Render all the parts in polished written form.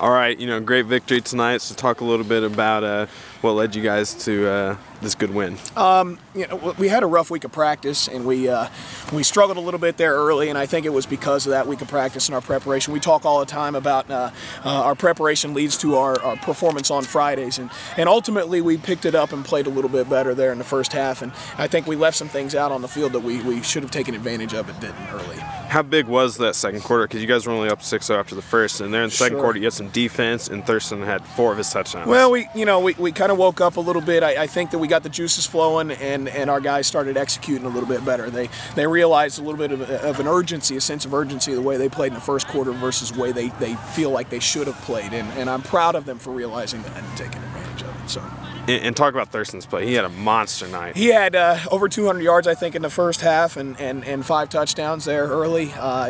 All right, great victory tonight. So talk a little bit about what led you guys to this good win. We had a rough week of practice, and we struggled a little bit there early, and I think it was because of that week of practice and our preparation. We talk all the time about our preparation leads to our performance on Fridays, and ultimately we picked it up and played a little bit better there in the first half, and I think we left some things out on the field that we should have taken advantage of but didn't early. How big was that second quarter? Because you guys were only up 6-0 after the first, and there in the second quarter you had some defense, and Thurston had 4 of his touchdowns. Well, we kind of woke up a little bit. I think that we got the juices flowing, and our guys started executing a little bit better. They realized a little bit of an urgency, a sense of urgency, the way they played in the first quarter versus the way they feel like they should have played, and I'm proud of them for realizing that and taking advantage of it. So. And talk about Thurston's play. He had a monster night. He had over 200 yards, I think, in the first half, and 5 touchdowns there early.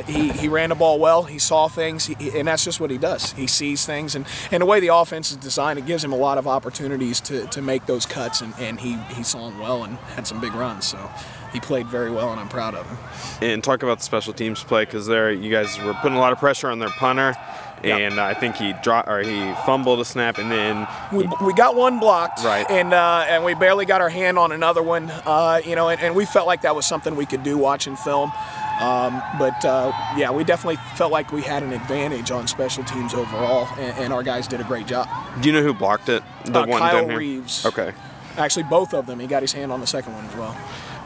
He ran the ball well. He saw things, and that's just what he does. He sees things, and the way the offense is designed, it gives him a lot of opportunities to make those cuts, and he saw them well and had some big runs. So he played very well, and I'm proud of him. And talk about the special teams play, because you guys were putting a lot of pressure on their punter. And I think he fumbled a snap, and then we got one blocked, right? And we barely got our hand on another one, and we felt like that was something we could do watching film. Yeah, we definitely felt like we had an advantage on special teams overall, and our guys did a great job. Do you know who blocked it? The one Kyle Reeves. Okay. Actually, both of them. He got his hand on the second one as well.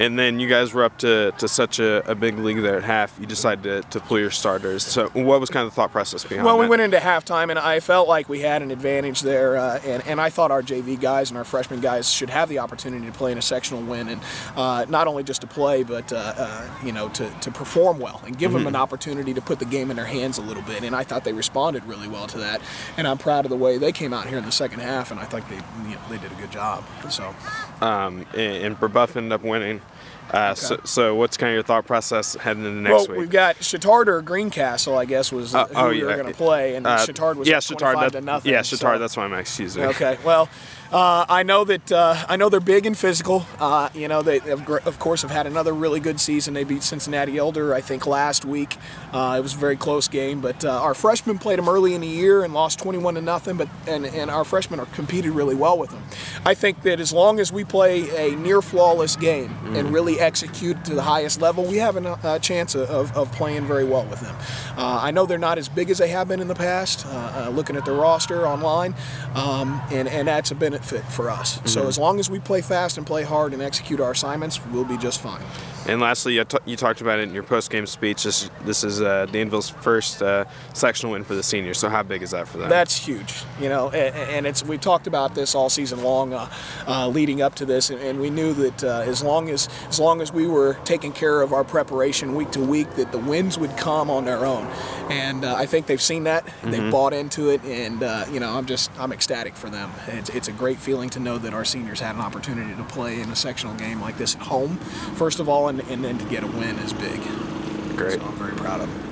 And then you guys were up to such a big league there at half, you decided to pull your starters. So what was kind of the thought process behind that? Well, we went into halftime, and I felt like we had an advantage there, and I thought our JV guys and our freshman guys should have the opportunity to play in a sectional win, and not only just to play, but to perform well and give them an opportunity to put the game in their hands a little bit. And I thought they responded really well to that, and I'm proud of the way they came out here in the second half, and I think they did a good job. So, and Brebeuf ended up winning. Okay. So what's kind of your thought process heading into next week? Well, we've got Chittard or Greencastle, I guess, was who we were going to play, and Chittard was 25-0. Yeah, Chittard. That's why I'm excusing. Okay, well, I know they're big and physical. They of course have had another really good season. They beat Cincinnati Elder, I think, last week. It was a very close game, but our freshmen played them early in the year and lost 21-0. But our freshmen competed really well with them. I think that as long as we play a near flawless game and really execute to the highest level, we have a chance of playing very well with them. I know they're not as big as they have been in the past. Looking at their roster online, and that's a benefit for us. So as long as we play fast and play hard and execute our assignments, we'll be just fine. And lastly, you talked about it in your post-game speech. This is Danville's first sectional win for the seniors. So how big is that for them? That's huge, and we talked about this all season long, leading up to this, and we knew that as long as we were taking care of our preparation week to week, that the wins would come on their own. And I think they've seen that. They've bought into it, and I'm ecstatic for them. It's a great feeling to know that our seniors had an opportunity to play in a sectional game like this at home, first of all, and then to get a win is big. Great. So I'm very proud of them.